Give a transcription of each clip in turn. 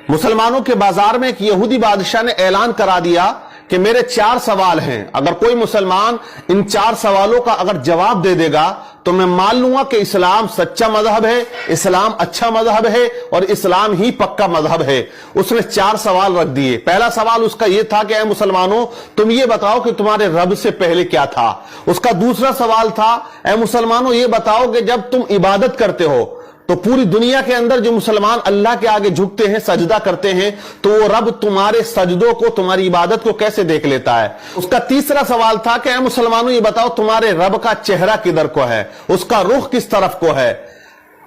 मुसलमानों के बाजार में एक यहूदी बादशाह ने ऐलान करा दिया कि मेरे 4 सवाल हैं, अगर कोई मुसलमान इन 4 सवालों का अगर जवाब दे देगा तो मैं मान लूंगा कि इस्लाम सच्चा मजहब है, इस्लाम अच्छा मजहब है और इस्लाम ही पक्का मजहब है। उसने 4 सवाल रख दिए। पहला सवाल उसका यह था कि ऐ मुसलमानों, तुम ये बताओ कि तुम्हारे रब से पहले क्या था। उसका दूसरा सवाल था, ऐ मुसलमानों ये बताओ कि जब तुम इबादत करते हो तो पूरी दुनिया के अंदर जो मुसलमान अल्लाह के आगे झुकते हैं, सजदा करते हैं, तो वो रब तुम्हारे सजदों को, तुम्हारी इबादत को कैसे देख लेता है। उसका तीसरा सवाल था कि ऐ मुसलमानों ये बताओ तुम्हारे रब का चेहरा किधर को है, उसका रुख किस तरफ को है।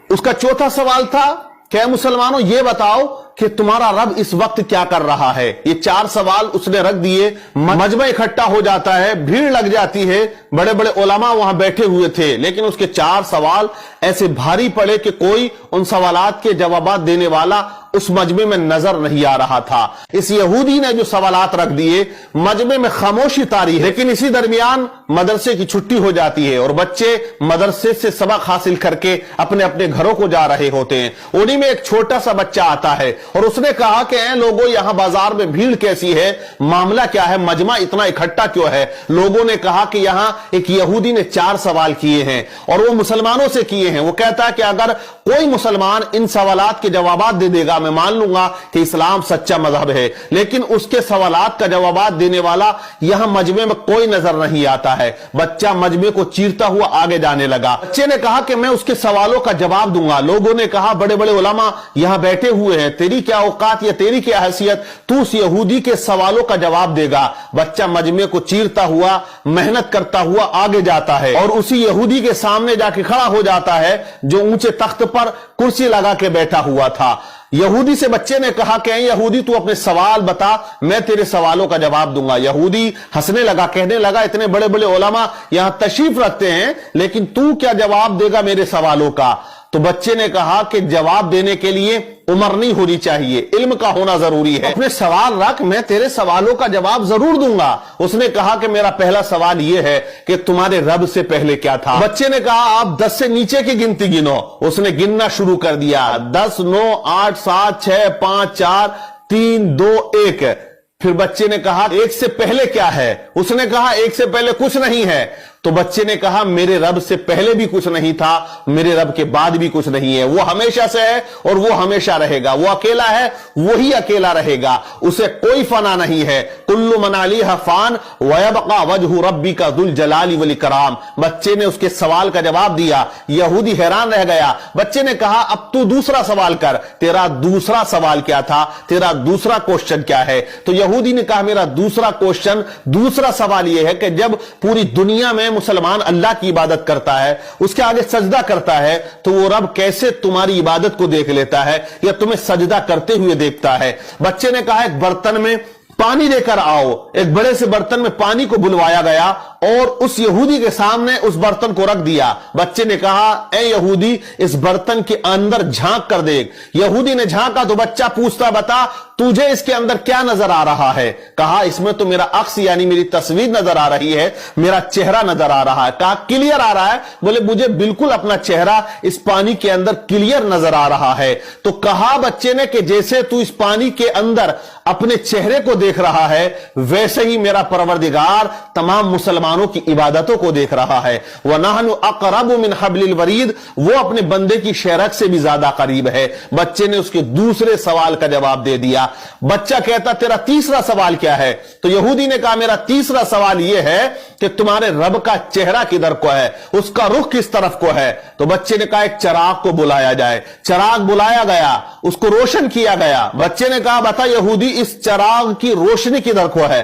उसका चौथा सवाल था कि ऐ मुसलमानों ये बताओ कि तुम्हारा रब इस वक्त क्या कर रहा है। ये 4 सवाल उसने रख दिए। मजमा इकट्ठा हो जाता है, भीड़ लग जाती है, बड़े बड़े उलमा वहां बैठे हुए थे, लेकिन उसके 4 सवाल ऐसे भारी पड़े कि कोई उन सवालात के जवाब देने वाला उस मजमे में नजर नहीं आ रहा था। इस यहूदी ने जो सवालात रख दिए, मजमे में खामोशी तारी है। लेकिन इसी दरमियान मदरसे की छुट्टी हो जाती है और बच्चे मदरसे से सबक हासिल करके अपने अपने घरों को जा रहे होते हैं। उन्हीं में एक छोटा सा बच्चा आता है और उसने कहा कि ऐ लोगों, यहां बाजार में भीड़ कैसी है, मामला क्या है, मजमा इतना इकट्ठा क्यों है। लोगों ने कहा कि यहां एक यहूदी ने 4 सवाल किए हैं और वो मुसलमानों से किए हैं। वो कहता है कि अगर कोई मुसलमान इन सवालात के जवाब दे देगा, मैं मान लूंगा कि इस्लाम सच्चा मजहब है। लेकिन उसके सवालात का जवाब देने वाला यहां मजमे में कोई नजर नहीं आता है। बच्चा मजमे को चीरता हुआ आगे जाने लगा। बच्चे ने कहा कि मैं उसके सवालों का जवाब दूंगा। लोगों ने कहा बड़े बड़े उलमा यहां बैठे हुए हैं, तेरी क्या औकात या तेरी क्या हैसियत, तू उस यहूदी के सवालों का जवाब देगा। बच्चा मजमे को चीरता हुआ, मेहनत करता हुआ आगे जाता है और उसी यहूदी के सामने जाके खड़ा हो जाता है जो ऊंचे तख्त पर कुर्सी लगा के बैठा हुआ था। यहूदी से बच्चे ने कहा कि यहूदी तू अपने सवाल बता, मैं तेरे सवालों का जवाब दूंगा। यहूदी हंसने लगा, कहने लगा इतने बड़े बड़े उलमा यहां तशरीफ रखते हैं, लेकिन तू क्या जवाब देगा मेरे सवालों का। तो बच्चे ने कहा कि जवाब देने के लिए उम्र नहीं होनी चाहिए, इल्म का होना जरूरी है। अपने सवाल रख, मैं तेरे सवालों का जवाब जरूर दूंगा। उसने कहा कि मेरा पहला सवाल यह है कि तुम्हारे रब से पहले क्या था। बच्चे ने कहा आप 10 से नीचे की गिनती गिनो। उसने गिनना शुरू कर दिया, 10, 9, 8, 7, 6, 5, 4, 3, 2, 1। फिर बच्चे ने कहा 1 से पहले क्या है। उसने कहा 1 से पहले कुछ नहीं है। तो बच्चे ने कहा मेरे रब से पहले भी कुछ नहीं था, मेरे रब के बाद भी कुछ नहीं है। वो हमेशा से है और वो हमेशा रहेगा। वो अकेला है, वही अकेला रहेगा, उसे कोई फना नहीं है। कुल्लु मन अलैहा फान व यबका वजहु रब्बिका दुल जलाली वल इकराम। बच्चे ने उसके सवाल का जवाब दिया। यहूदी हैरान रह गया। बच्चे ने कहा अब तू दूसरा सवाल कर, तेरा दूसरा सवाल क्या था, तेरा दूसरा क्वेश्चन क्या है। तो यहूदी ने कहा मेरा दूसरा क्वेश्चन, दूसरा सवाल यह है कि जब पूरी दुनिया में मुसलमान अल्लाह की इबादत करता है, उसके आगे सजदा करता है, तो वो रब कैसे तुम्हारी इबादत को देख लेता है या तुम्हें सजदा करते हुए देखता है। बच्चे ने कहा एक बर्तन में पानी लेकर आओ। एक बड़े से बर्तन में पानी को बुलवाया गया और उस यहूदी के सामने उस बर्तन को रख दिया। बच्चे ने कहा ए यहूदी, इस बर्तन के अंदर झांक कर देख। यहूदी ने झांका तो बच्चा पूछता बता तुझे इसके अंदर क्या नजर आ रहा है। कहा इसमें तो मेरा अक्स यानी मेरी तस्वीर नजर आ रही है, मेरा चेहरा नजर आ रहा है। कहा क्लियर आ रहा है। बोले मुझे बिल्कुल अपना चेहरा इस पानी के अंदर क्लियर नजर आ रहा है। तो कहा बच्चे ने कि जैसे तू इस पानी के अंदर अपने चेहरे को देख रहा है, वैसे ही मेरा परवरदिगार तमाम मुसलमानों की इबादतों को देख रहा है। व नहनु अक़रबु मिन हब्लिल वरीद, वो अपने बंदे की शेरक से भी ज्यादा करीब है। बच्चे ने उसके दूसरे सवाल का जवाब दे दिया। बच्चा कहता तेरा तीसरा सवाल क्या है। तो यहूदी ने कहा मेरा तीसरा सवाल यह है कि तुम्हारे रब का चेहरा किधर को है, उसका रुख किस तरफ को है। तो बच्चे ने कहा एक चिराग को बुलाया जाए। चिराग बुलाया गया, उसको रोशन किया गया। बच्चे ने कहा बता यहूदी, इस चिराग की रोशनी किधर को है।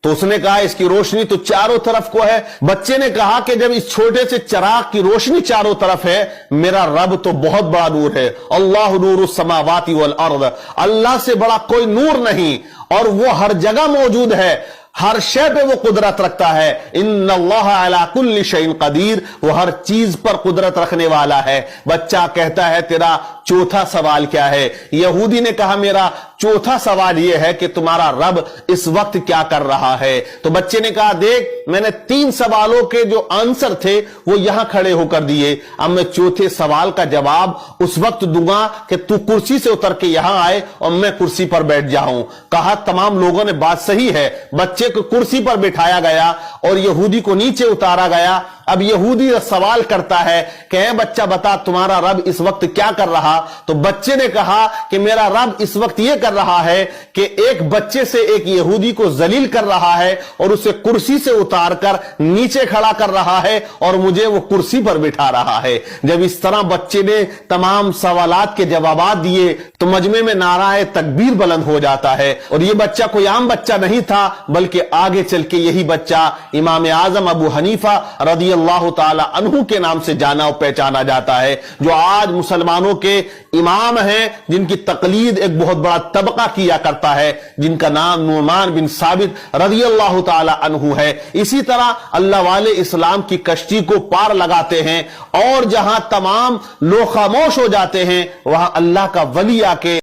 तो उसने कहा इसकी रोशनी तो चारों तरफ को है। बच्चे ने कहा कि जब इस छोटे से चिराग की रोशनी चारों तरफ है, मेरा रब तो बहुत बड़ा नूर है। अल्लाह नूरुस समावाति वल अर्द, अल्लाह से बड़ा कोई नूर नहीं और वो हर जगह मौजूद है। ہر شے پہ وہ قدرت رکھتا ہے. ان اللہ علی کل شیء قدیر, وہ ہر چیز پر قدرت رکھنے والا ہے. بچہ کہتا ہے تیرا چوتھا سوال کیا ہے؟ یہودی نے کہا میرا چوتھا سوال یہ ہے کہ تمہارا رب اس وقت کیا کر رہا ہے. تو بچے نے کہا دیکھ میں نے 3 سوالوں کے جو آنسر تھے وہ یہاں کھڑے ہو کر دیے, اب میں چوتھے سوال کا جواب اس وقت دوں گا کہ تو کرسی سے اتر کے یہاں آئے اور میں کرسی پر بیٹھ جاؤں. کہا تمام لوگوں نے بات صحیح ہے. بچے کو کرسی پر بٹھایا گیا اور یہودی کو نیچے اتارا گیا. اب یہودی سوال کرتا ہے کہ اے بچہ بتا تمہارا رب اس وقت کیا کر رہا؟ تو بچے نے کہا کہ میرا رب اس وقت یہ کر رہا ہے کہ ایک بچے سے ایک یہودی کو ذلیل کر رہا ہے اور اسے کرسی سے اتار کر نیچے کھڑا کر رہا ہے اور مجھے وہ کرسی پر بٹھا رہا ہے. جب اس طرح بچے نے تمام سوالات کے جوابات دیے تو مجمع میں نعرہ تکبیر بلند ہو جاتا ہے. اور یہ بچہ کوئی عام بچہ نہیں تھا بلکہ آگے چل کے یہی بچہ امام اعظم ابو حنیفہ رضی اللہ تعالی عنہ کے نام سے جانا اور پہچانا جاتا ہے, جو آج مسلمانوں کے امام ہیں, جن کی تقلید ایک بہت بڑا طبقہ کیا کرتا ہے, جن کا نام نعمان بن ثابت رضی اللہ تعالی عنہ ہے. اسی طرح اللہ والے اسلام کی کشتی کو پار لگاتے ہیں اور جہاں تمام لوگ خاموش ہو جاتے ہیں وہاں اللہ کا ولی آ کے